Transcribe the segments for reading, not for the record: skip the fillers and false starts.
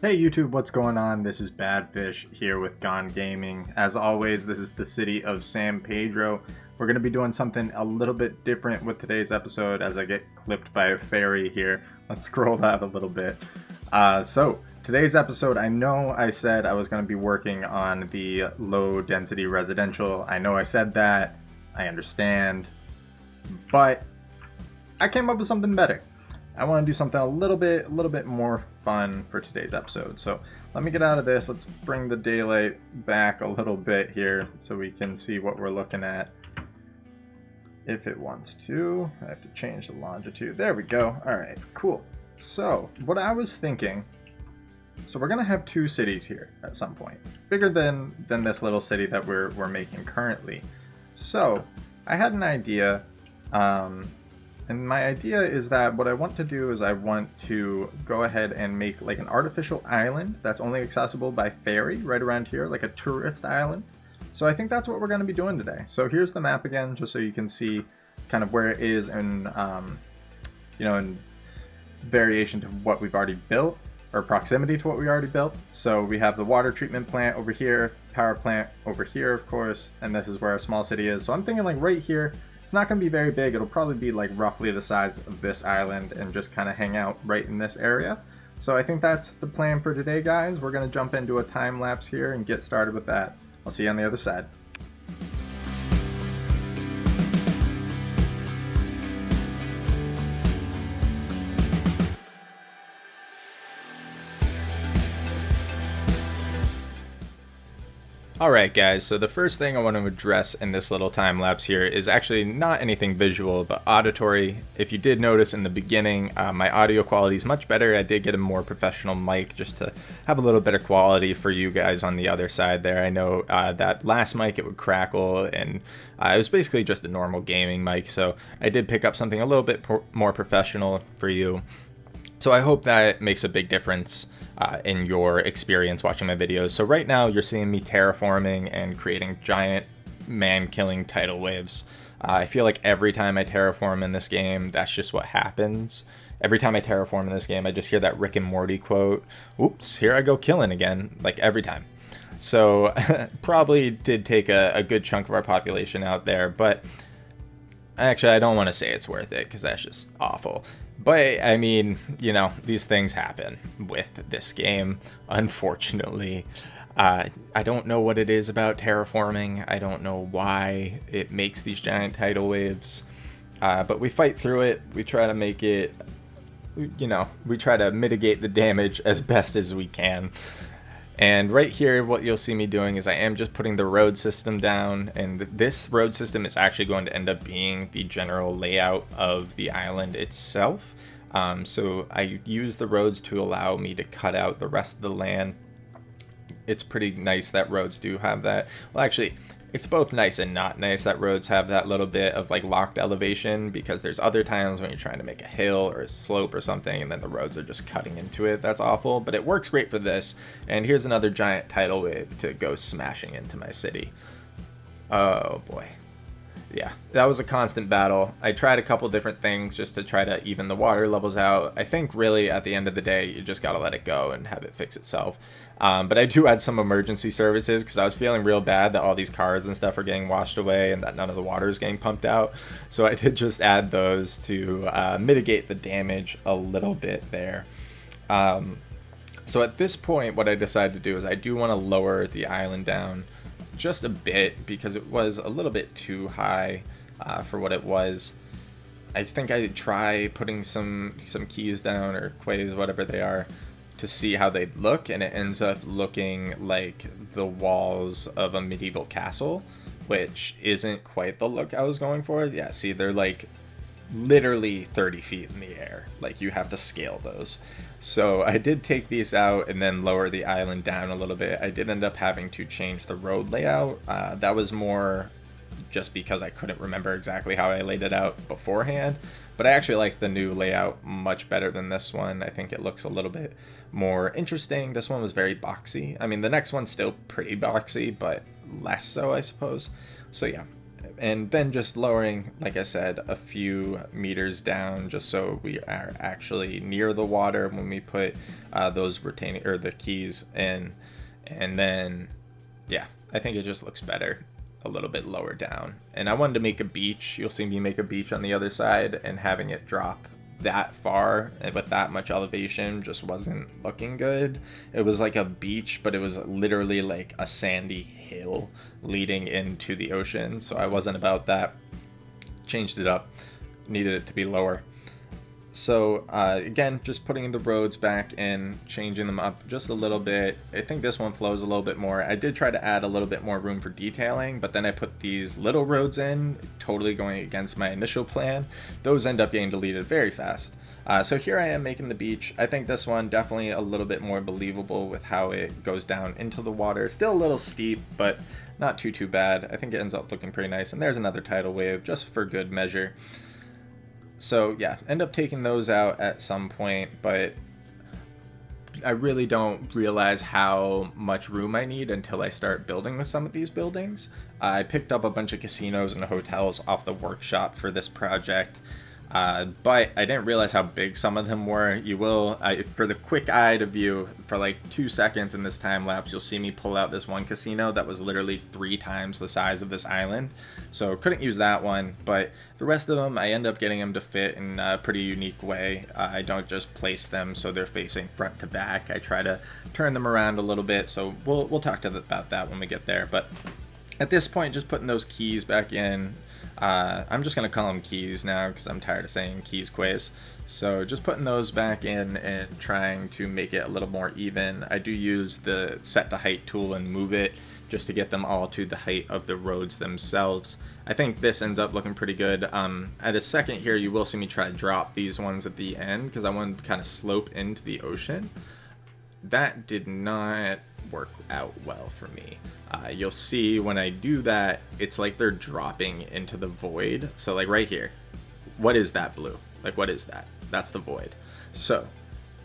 Hey YouTube, what's going on? This is Badfish here with Gone Gaming. As always, this is the city of San Pedro. We're going to be doing something a little bit different with today's episode as I get clipped by a ferry here. Let's scroll that a little bit. Today's episode, I know I said I was going to be working on the low density residential. I know I said that. I understand. But I came up with something better. I want to do something a little bit more fun for today's episode. So let me get out of this. Let's bring the daylight back a little bit here so we can see what we're looking at. If it wants to, I have to change the longitude. There we go. All right, cool. So what I was thinking, so we're gonna have two cities here at some point, bigger than this little city that we're making currently. So I had an idea. And my idea is that what I want to do is I want to go ahead and make like an artificial island that's only accessible by ferry right around here, like a tourist island. So I think that's what we're going to be doing today. So here's the map again, just so you can see kind of where it is in, in variation to what we've already built, or proximity to what we already built. So we have the water treatment plant over here, power plant over here, of course, and this is where our small city is. So I'm thinking like right here. It's not going to be very big. It'll probably be like roughly the size of this island and just kind of hang out right in this area. So I think that's the plan for today, guys. We're going to jump into a time lapse here and get started with that. I'll see you on the other side. Alright guys, so the first thing I want to address in this little time lapse here is actually not anything visual, but auditory. If you did notice in the beginning, my audio quality is much better. I did get a more professional mic just to have a little better quality for you guys on the other side there. I know that last mic, it would crackle, and it was basically just a normal gaming mic, so I did pick up something a little bit more professional for you. So I hope that makes a big difference in your experience watching my videos. So right now you're seeing me terraforming and creating giant man-killing tidal waves. I feel like every time I terraform in this game, that's just what happens. Every time I terraform in this game, I just hear that Rick and Morty quote, "Oops, here I go killing again," like every time. So probably did take a good chunk of our population out there, but actually I don't want to say it's worth it because that's just awful. But, I mean, you know, these things happen with this game, unfortunately. I don't know what it is about terraforming. I don't know why it makes these giant tidal waves. But we fight through it. We try to make it, we try to mitigate the damage as best as we can. And right here, what you'll see me doing is I am just putting the road system down, and this road system is actually going to end up being the general layout of the island itself. So I use the roads to allow me to cut out the rest of the land. It's pretty nice that roads do have that. Well, actually, it's both nice and not nice that roads have that little bit of like locked elevation, because there's other times when you're trying to make a hill or a slope or something and then the roads are just cutting into it. That's awful, but it works great for this. And here's another giant tidal wave to go smashing into my city. Oh boy. Yeah, that was a constant battle. I tried a couple different things just to try to even the water levels out. I think really at the end of the day, you just gotta let it go and have it fix itself. But I do add some emergency services because I was feeling real bad that all these cars and stuff are getting washed away and that none of the water is getting pumped out. So I did just add those to mitigate the damage a little bit there. So at this point, what I decided to do is I do want to lower the island down just a bit because it was a little bit too high for what it was. I think I'd try putting some keys down, or quays, whatever they are, to see how they'd look, and it ends up looking like the walls of a medieval castle, which isn't quite the look I was going for. Yeah, see, they're like literally 30 feet in the air. Like, you have to scale those. So I did take these out and then lower the island down a little bit. I did end up having to change the road layout. That was more just because I couldn't remember exactly how I laid it out beforehand. But I actually like the new layout much better than this one. I think it looks a little bit more interesting. This one was very boxy. I mean, the next one's still pretty boxy, but less so, I suppose. So yeah, And then just lowering, like I said, a few meters down, just so we are actually near the water when we put those retaining or the keys in. And then, yeah, I think it just looks better a little bit lower down. And I wanted to make a beach. You'll see me make a beach on the other side, and having it drop that far with that much elevation just wasn't looking good. It was like a beach, but it was literally like a sandy hill leading into the ocean, so I wasn't about that. Changed it up, needed it to be lower. So again, just putting the roads back in, changing them up just a little bit. I think this one flows a little bit more. I did try to add a little bit more room for detailing, but then I put these little roads in, totally going against my initial plan. Those end up getting deleted very fast. So here I am making the beach. I think this one definitely a little bit more believable with how it goes down into the water. Still a little steep, but not too bad. I think it ends up looking pretty nice. And there's another tidal wave just for good measure. So yeah, end up taking those out at some point, but I really don't realize how much room I need until I start building with some of these buildings. I picked up a bunch of casinos and hotels off the workshop for this project, but I didn't realize how big some of them were. You will, for the quick-eyed view, for like 2 seconds in this time lapse, you'll see me pull out this one casino that was literally 3 times the size of this island. So couldn't use that one, but the rest of them, I end up getting them to fit in a pretty unique way. I don't just place them so they're facing front to back. I try to turn them around a little bit, so we'll talk about that when we get there. But at this point, just putting those keys back in. I'm just going to call them keys now because I'm tired of saying keys quiz. So just putting those back in and trying to make it a little more even. I do use the set to height tool and move it just to get them all to the height of the roads themselves. I think this ends up looking pretty good. At a second here, you will see me try to drop these ones at the end because I want to kind of slope into the ocean. That did not work out well for me. You'll see when I do that, it's like they're dropping into the void. So like right here, what is that blue? Like what is that? That's the void. So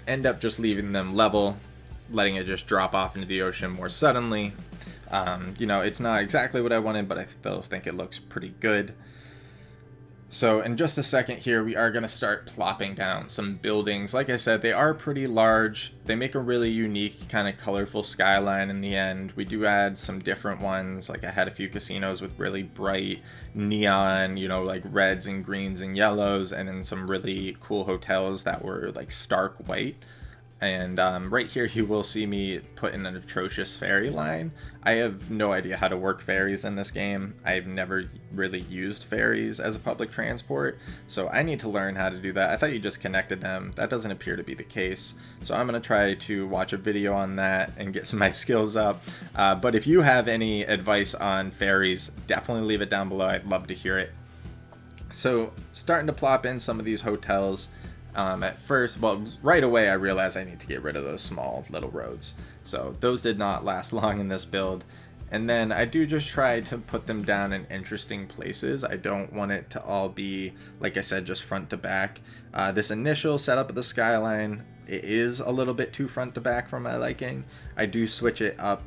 end up just leaving them level, letting it just drop off into the ocean more suddenly. You know, it's not exactly what I wanted, but I still think it looks pretty good. So in just a second here, we are going to start plopping down some buildings. Like I said, they are pretty large. They make a really unique kind of colorful skyline in the end. We do add some different ones. Like I had a few casinos with really bright neon, you know, like reds and greens and yellows, and then some really cool hotels that were like stark white. And right here, you will see me put in an atrocious ferry line. I have no idea how to work ferries in this game. I've never really used ferries as a public transport, so I need to learn how to do that. I thought you just connected them. That doesn't appear to be the case. So I'm going to try to watch a video on that and get some of my skills up. But if you have any advice on ferries, definitely leave it down below. I'd love to hear it. So starting to plop in some of these hotels. At first, well, right away I realized I need to get rid of those small little roads. So those did not last long in this build. And then I do just try to put them down in interesting places. I don't want it to all be, like I said, just front to back. This initial setup of the skyline, it is a little bit too front to back for my liking. I do switch it up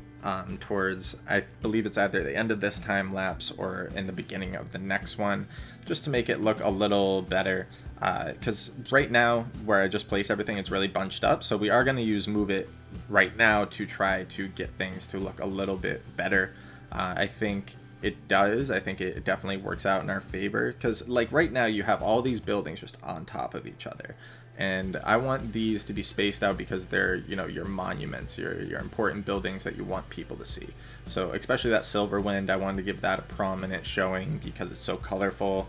towards, I believe it's either the end of this time lapse or in the beginning of the next one, just to make it look a little better. Because right now, where I just place everything, it's really bunched up. So we are going to use Move It right now to try to get things to look a little bit better. I think it does. I think it definitely works out in our favor. Because like right now, you have all these buildings just on top of each other. And I want these to be spaced out because they're, you know, your monuments, your important buildings that you want people to see. So especially that Silver Wind, I wanted to give that a prominent showing because it's so colorful.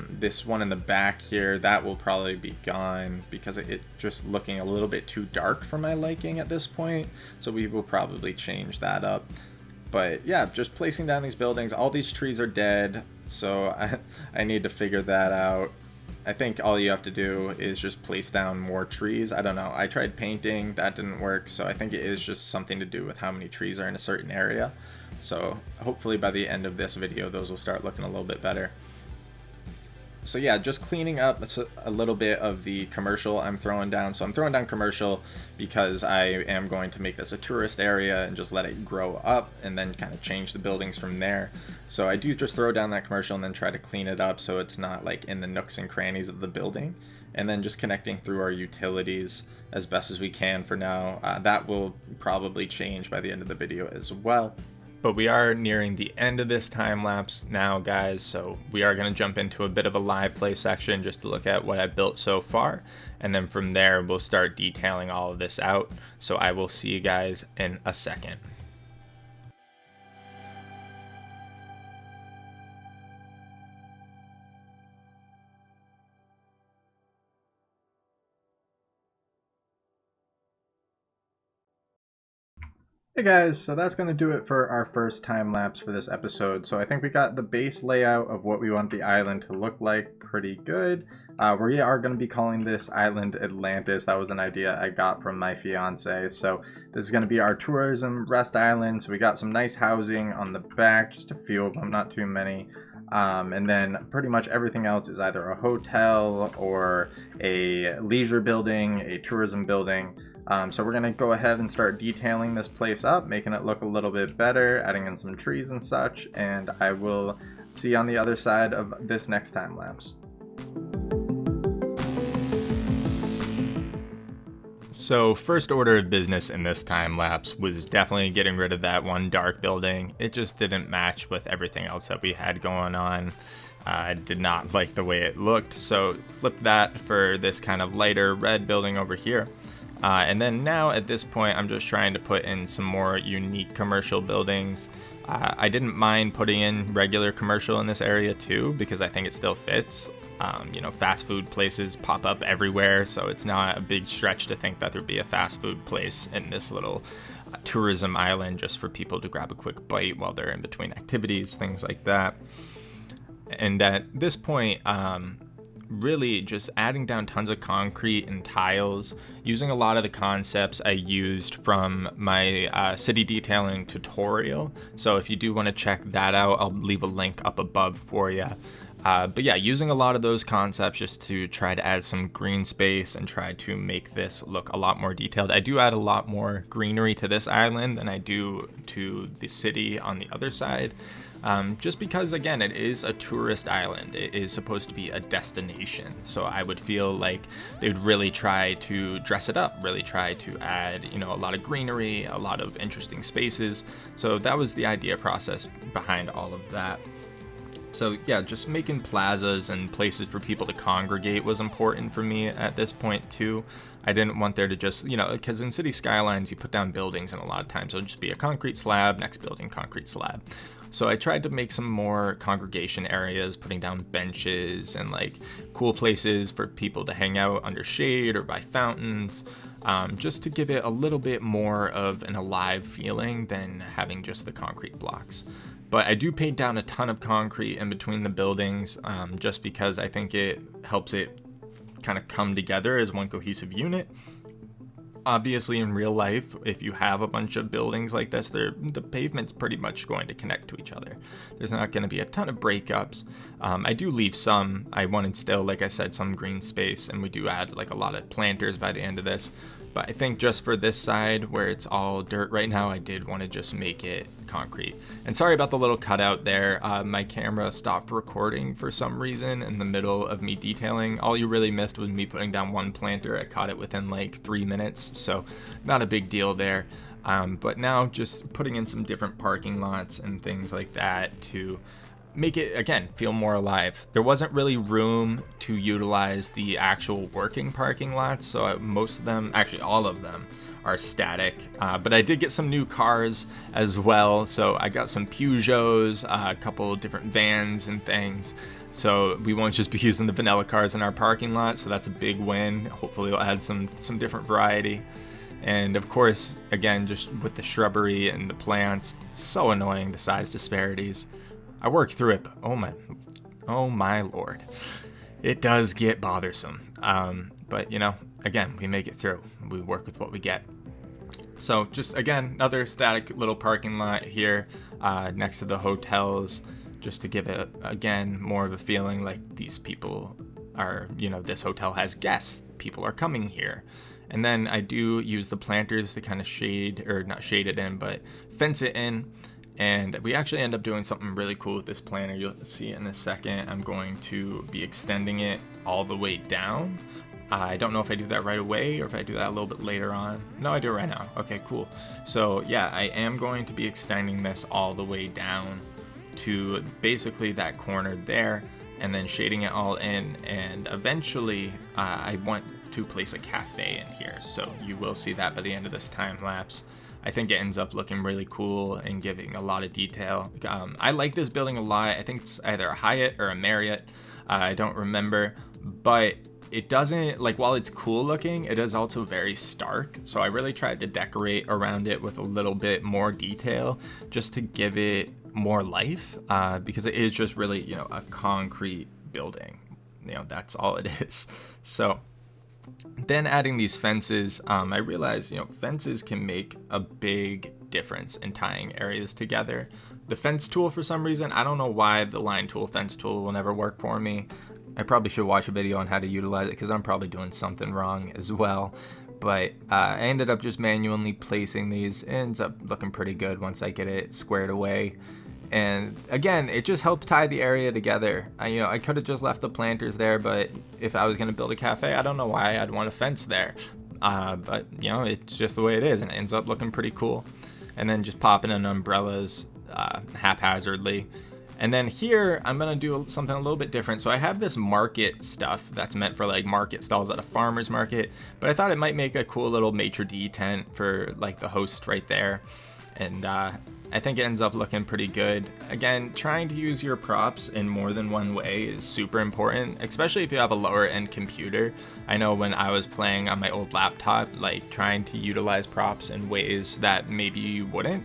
This one in the back here, that will probably be gone because it just looking a little bit too dark for my liking at this point. So we will probably change that up. But yeah, just placing down these buildings. All these trees are dead, so I need to figure that out. I think all you have to do is just place down more trees. I don't know. I tried painting. That didn't work. So I think it is just something to do with how many trees are in a certain area. So hopefully by the end of this video, those will start looking a little bit better. So yeah, just cleaning up a little bit of the commercial I'm throwing down. So I'm throwing down commercial because I am going to make this a tourist area and just let it grow up and then kind of change the buildings from there. So I do just throw down that commercial and then try to clean it up so it's not like in the nooks and crannies of the building. And then just connecting through our utilities as best as we can for now. That will probably change by the end of the video as well. But we are nearing the end of this time lapse now, guys, so we are going to jump into a bit of a live play section just to look at what I've built so far, and then from there we'll start detailing all of this out. So I will see you guys in a second. Hey guys, so that's going to do it for our first time lapse for this episode. So I think we got the base layout of what we want the island to look like pretty good. We are going to be calling this island Atlantis. That was an idea I got from my fiance. So this is going to be our tourism rest island. So we got some nice housing on the back, just a few of them, not too many. And then pretty much everything else is either a hotel or a leisure building, a tourism building. So we're going to go ahead and start detailing this place up, making it look a little bit better, adding in some trees and such, and I will see you on the other side of this next time lapse. So first order of business in this time lapse was definitely getting rid of that one dark building. It just didn't match with everything else that we had going on. I did not like the way it looked, so flipped that for this kind of lighter red building over here. And then now at this point, I'm just trying to put in some more unique commercial buildings. I didn't mind putting in regular commercial in this area too, because I think it still fits. Fast food places pop up everywhere, so it's not a big stretch to think that there'd be a fast food place in this little tourism island just for people to grab a quick bite while they're in between activities, things like that. And at this point, really just adding down tons of concrete and tiles, using a lot of the concepts I used from my city detailing tutorial. So if you do want to check that out, I'll leave a link up above for you. But yeah, using a lot of those concepts just to try to add some green space and try to make this look a lot more detailed. I do add a lot more greenery to this island than I do to the city on the other side. Just because, again, it is a tourist island. It is supposed to be a destination. So I would feel like they would really try to dress it up, really try to add, a lot of greenery, a lot of interesting spaces. So that was the idea process behind all of that. So yeah, just making plazas and places for people to congregate was important for me at this point too. I didn't want there to just, because in Cities Skylines, you put down buildings and a lot of times it'll just be a concrete slab, next building, concrete slab. So I tried to make some more congregation areas, putting down benches and like cool places for people to hang out under shade or by fountains, just to give it a little bit more of an alive feeling than having just the concrete blocks. But I do paint down a ton of concrete in between the buildings, just because I think it helps it kind of come together as one cohesive unit. Obviously, in real life, if you have a bunch of buildings like this, the pavement's pretty much going to connect to each other. There's not going to be a ton of breakups. I do leave some. I wanted still, like I said, some green space, and we do add like a lot of planters by the end of this. But I think just for this side where it's all dirt right now, I did want to just make it concrete. And sorry about the little cutout there. My camera stopped recording for some reason in the middle of me detailing. All you really missed was me putting down one planter. I caught it within like 3 minutes, so not a big deal there. But now just putting in some different parking lots and things like that to make it, again, feel more alive. There wasn't really room to utilize the actual working parking lots, so most of them, actually all of them, are static. But I did get some new cars as well, so I got some Peugeots, a couple different vans and things. So we won't just be using the vanilla cars in our parking lot, so that's a big win. Hopefully we'll add some different variety. And of course, again, just with the shrubbery and the plants, it's so annoying, the size disparities. I work through it, but oh my lord, it does get bothersome. But again, we make it through. We work with what we get. So just again, another static little parking lot here next to the hotels. just to give it, again, more of a feeling like these people are, this hotel has guests. People are coming here. And then I do use the planters to kind of shade, or not shade it in, but fence it in. And we actually end up doing something really cool with this planter. You'll see it in a second. I'm going to be extending it all the way down. I don't know if I do that right away or if I do that a little bit later on. No, I do it right now. Okay, cool. So yeah, I am going to be extending this all the way down to basically that corner there, and then shading it all in. And eventually I want to place a cafe in here, so you will see that by the end of this time lapse. I think it ends up looking really cool and giving a lot of detail. I like this building a lot. I think it's either a Hyatt or a Marriott. I don't remember, but it doesn't, like, while it's cool looking, it is also very stark. So I really tried to decorate around it with a little bit more detail just to give it more life, because it is just really, a concrete building. That's all it is. So then adding these fences, I realized, fences can make a big difference in tying areas together. The fence tool, for some reason, I don't know why the line tool, fence tool will never work for me. I probably should watch a video on how to utilize it because I'm probably doing something wrong as well. But I ended up just manually placing these. It ends up looking pretty good once I get it squared away. And again, it just helps tie the area together. I could have just left the planters there, but if I was going to build a cafe, I don't know why I'd want a fence there. But it's just the way it is, and it ends up looking pretty cool. And then just popping in umbrellas haphazardly. And then here, I'm going to do something a little bit different. So I have this market stuff that's meant for like market stalls at a farmer's market, but I thought it might make a cool little maitre d' tent for like the host right there. And I think it ends up looking pretty good. Again, trying to use your props in more than one way is super important, especially if you have a lower end computer. I know when I was playing on my old laptop, like trying to utilize props in ways that maybe you wouldn't,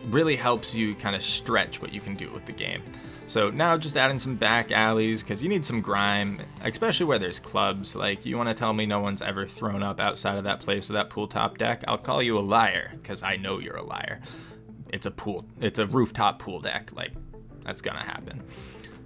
really helps you kind of stretch what you can do with the game. So now just adding some back alleys, because you need some grime, especially where there's clubs. Like, you want to tell me no one's ever thrown up outside of that place with that pool top deck? I'll call you a liar, because I know you're a liar. It's a rooftop pool deck. Like, that's gonna happen.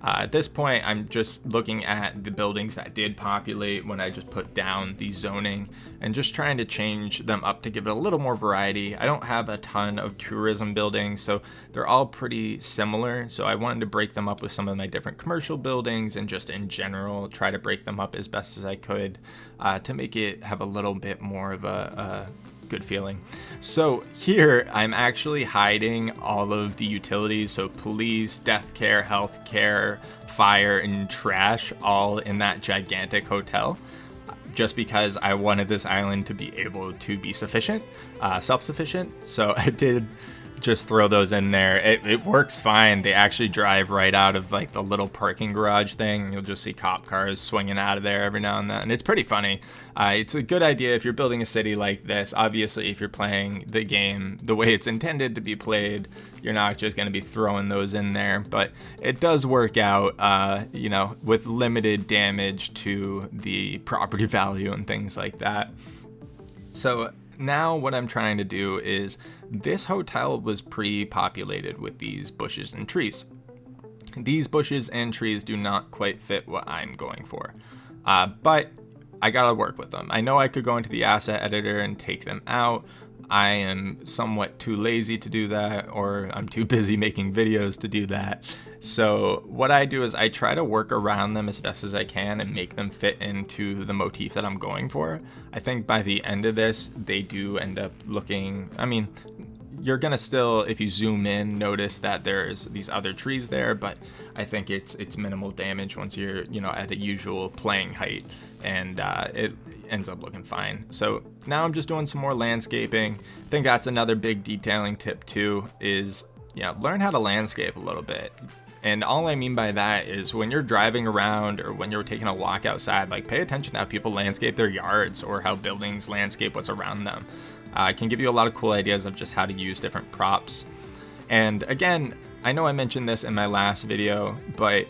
At this point, I'm just looking at the buildings that did populate when I just put down the zoning and just trying to change them up to give it a little more variety. I don't have a ton of tourism buildings, so they're all pretty similar. So I wanted to break them up with some of my different commercial buildings and just in general try to break them up as best as I could to make it have a little bit more of a good feeling. So here I'm actually hiding all of the utilities, so police, death care, health care, fire, and trash, all in that gigantic hotel, just because I wanted this island to be able to be sufficient, self-sufficient. So I did just throw those in there. It works fine. They actually drive right out of like the little parking garage thing. You'll just see cop cars swinging out of there every now and then, and it's pretty funny. It's a good idea if you're building a city like this. Obviously, if you're playing the game the way it's intended to be played, you're not just going to be throwing those in there, but it does work out, with limited damage to the property value and things like that. So now what I'm trying to do is, this hotel was pre-populated with these bushes and trees. These bushes and trees do not quite fit what I'm going for, but I gotta work with them. I know I could go into the asset editor and take them out. I am somewhat too lazy to do that, or I'm too busy making videos to do that. So what I do is I try to work around them as best as I can and make them fit into the motif that I'm going for. I think by the end of this, they do end up looking, you're gonna still, if you zoom in, notice that there's these other trees there, but I think it's minimal damage once you're, at a usual playing height, and it ends up looking fine. So now I'm just doing some more landscaping. I think that's another big detailing tip too, is learn how to landscape a little bit. And all I mean by that is when you're driving around or when you're taking a walk outside, like, pay attention to how people landscape their yards or how buildings landscape what's around them. It can give you a lot of cool ideas of just how to use different props. And again, I know I mentioned this in my last video, but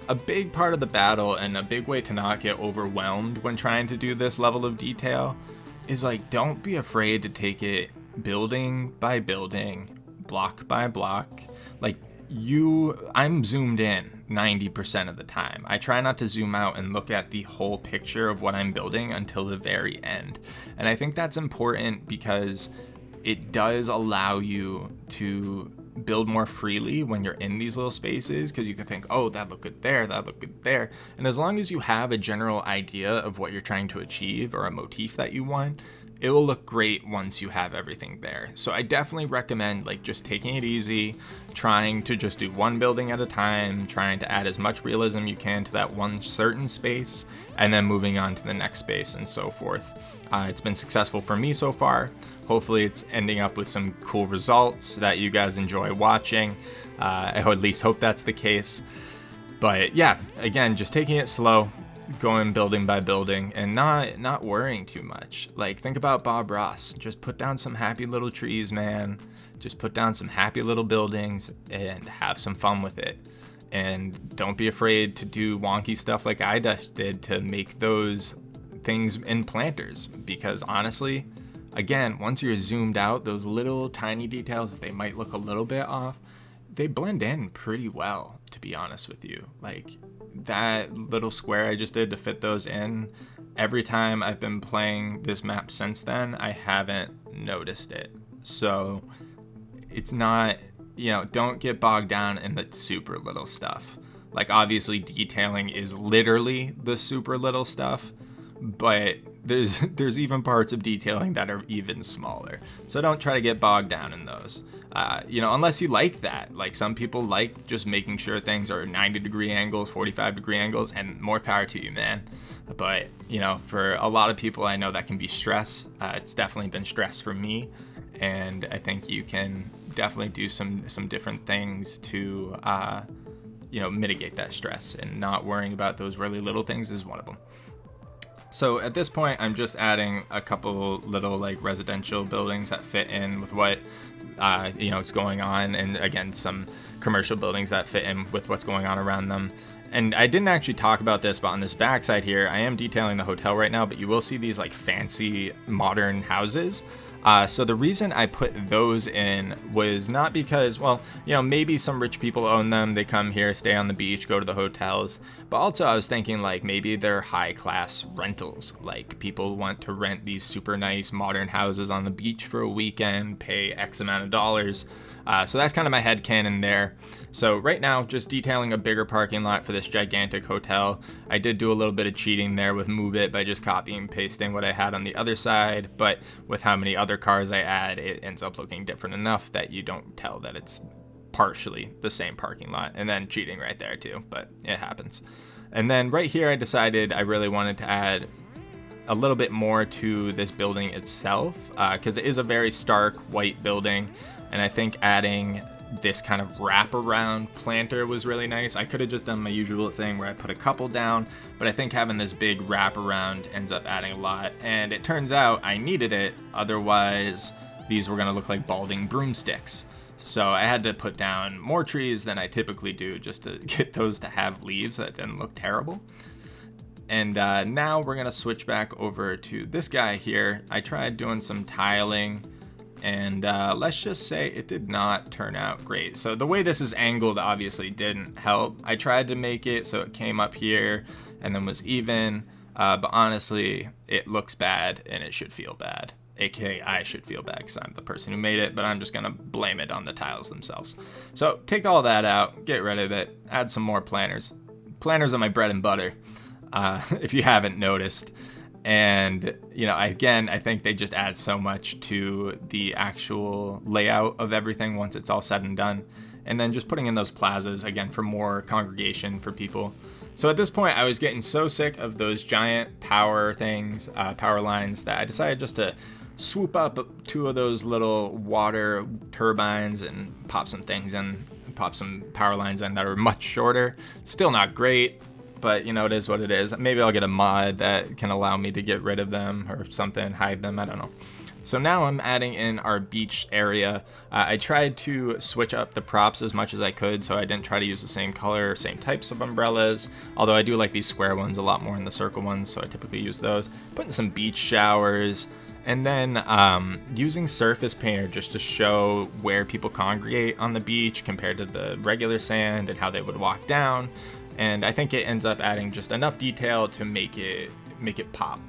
a big part of the battle and a big way to not get overwhelmed when trying to do this level of detail is, like, don't be afraid to take it building by building, block by block. Like, I'm zoomed in 90% of the time. I try not to zoom out and look at the whole picture of what I'm building until the very end. And I think that's important because it does allow you to build more freely when you're in these little spaces, because you can think, oh, that looked good there, that looked good there. And as long as you have a general idea of what you're trying to achieve or a motif that you want, it will look great once you have everything there. So I definitely recommend like just taking it easy, trying to just do one building at a time, trying to add as much realism you can to that one certain space, and then moving on to the next space and so forth. It's been successful for me so far. Hopefully it's ending up with some cool results that you guys enjoy watching. I at least hope that's the case. But yeah, again, just taking it slow, going building by building, and not worrying too much. Like, think about Bob Ross. Just put down some happy little trees, man. Just put down some happy little buildings and have some fun with it. And don't be afraid to do wonky stuff like I just did to make those things in planters, because honestly, again, once you're zoomed out, those little tiny details, if they might look a little bit off, they blend in pretty well, to be honest with you. Like, that little square I just did to fit those in, every time I've been playing this map since then, I haven't noticed it. So it's not, don't get bogged down in the super little stuff. Like, obviously detailing is literally the super little stuff, but there's even parts of detailing that are even smaller. So don't try to get bogged down in those. Unless you like that. Like, some people like just making sure things are 90-degree angles, 45-degree angles, and more power to you, man. But, for a lot of people, I know that can be stress. It's definitely been stress for me, and I think you can definitely do some different things to, mitigate that stress, and not worrying about those really little things is one of them. So at this point, I'm just adding a couple little like residential buildings that fit in with what is going on, and again, some commercial buildings that fit in with what's going on around them. And I didn't actually talk about this, but on this backside here, I am detailing the hotel right now, but you will see these like fancy modern houses. So the reason I put those in was not because, maybe some rich people own them. They come here, stay on the beach, go to the hotels. But also I was thinking like maybe they're high class rentals. Like, people want to rent these super nice modern houses on the beach for a weekend, pay X amount of dollars. So that's kind of my headcanon there. So right now, just detailing a bigger parking lot for this gigantic hotel. I did do a little bit of cheating there with Move It by just copying and pasting what I had on the other side, but with how many other cars I add, it ends up looking different enough that you don't tell that it's partially the same parking lot. And then cheating right there too, but it happens. And then right here, I decided I really wanted to add a little bit more to this building itself, because it is a very stark white building. And I think adding this kind of wraparound planter was really nice. I could have just done my usual thing where I put a couple down, but I think having this big wraparound ends up adding a lot. And it turns out I needed it, otherwise these were going to look like balding broomsticks. So I had to put down more trees than I typically do just to get those to have leaves that didn't look terrible. And now we're going to switch back over to this guy here. I tried doing some tiling, and let's just say it did not turn out great. So the way this is angled obviously didn't help. I tried to make it so it came up here and then was even, but honestly, it looks bad and it should feel bad. AKA I should feel bad because I'm the person who made it, but I'm just gonna blame it on the tiles themselves. So take all that out, get rid of it, add some more planters. Planters are my bread and butter, if you haven't noticed. And, I think they just add so much to the actual layout of everything once it's all said and done. And then just putting in those plazas, again, for more congregation for people. So at this point, I was getting so sick of those giant power things, power lines, that I decided just to swoop up two of those little water turbines and pop some things in, pop some power lines in that are much shorter. Still not great, but it is what it is. Maybe I'll get a mod that can allow me to get rid of them or something, hide them, I don't know. So now I'm adding in our beach area. I tried to switch up the props as much as I could, so I didn't try to use the same color, same types of umbrellas, although I do like these square ones a lot more than the circle ones, so I typically use those. Putting some beach showers, And then using Surface Painter just to show where people congregate on the beach compared to the regular sand and how they would walk down. And I think it ends up adding just enough detail to make it pop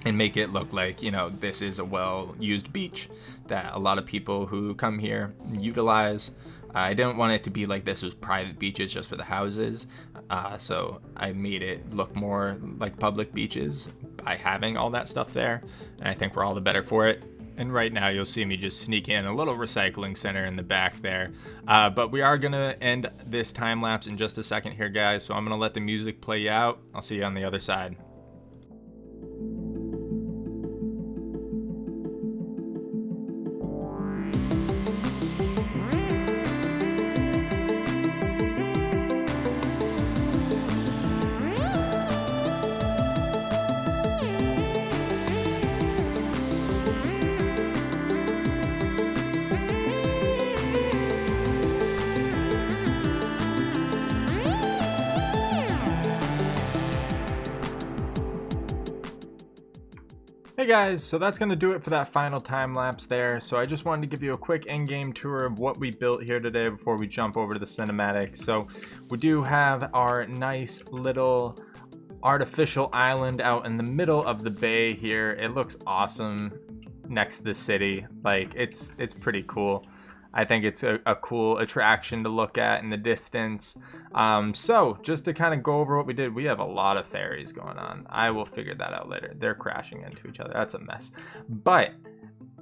and make it look like, you know, this is a well-used beach that a lot of people who come here utilize. I didn't want it to be like this was private beaches just for the houses, so I made it look more like public beaches by having all that stuff there, and I think we're all the better for it. And right now you'll see me just sneak in a little recycling center in the back there, but we are gonna end this time lapse in just a second here, guys, so I'm gonna let the music play out. I'll see you on the other side. Hey guys, so that's going to do it for that final time lapse there. So I just wanted to give you a quick in-game tour of what we built here today before we jump over to the cinematic. So we do have our nice little artificial island out in the middle of the bay here. It looks awesome next to the city. Like it's pretty cool. I think it's a cool attraction to look at in the distance. So just to kind of go over what we did, we have a lot of ferries going on. I will figure that out later. They're crashing into each other. That's a mess. But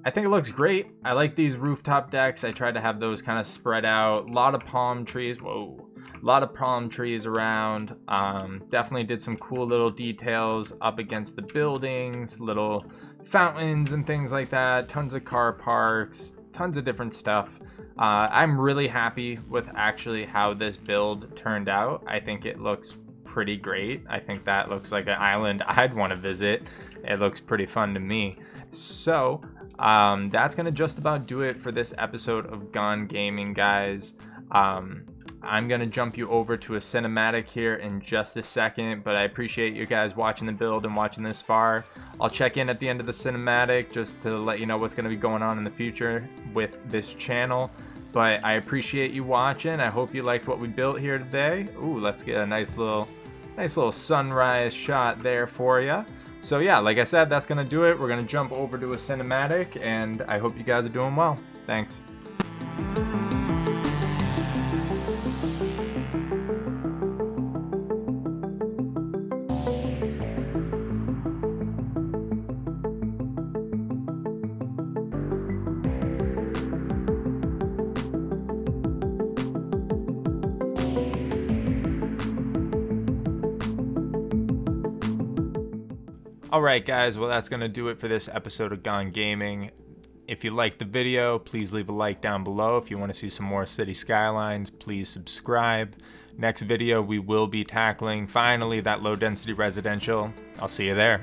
I think it looks great. I like these rooftop decks. I tried to have those kind of spread out. A lot of palm trees. Whoa. A lot of palm trees around. Definitely did some cool little details up against the buildings. Little fountains and things like that. Tons of car parks. Tons of different stuff. I'm really happy with actually how this build turned out. I think it looks pretty great. I think that looks like an island I'd want to visit. It looks pretty fun to me. So that's gonna just about do it for this episode of Gone Gaming, guys. I'm gonna jump you over to a cinematic here in just a second, but I appreciate you guys watching the build and watching this far. I'll check in at the end of the cinematic just to let you know what's gonna be going on in the future with this channel. But I appreciate you watching. I hope you liked what we built here today. Ooh, let's get a nice little sunrise shot there for you. So yeah, like I said, that's gonna do it. We're gonna jump over to a cinematic, and I hope you guys are doing well. Thanks. Alright guys, well that's going to do it for this episode of Gone Gaming. If you liked the video, please leave a like down below. If you want to see some more City Skylines, please subscribe. Next video we will be tackling finally that low density residential. I'll see you there.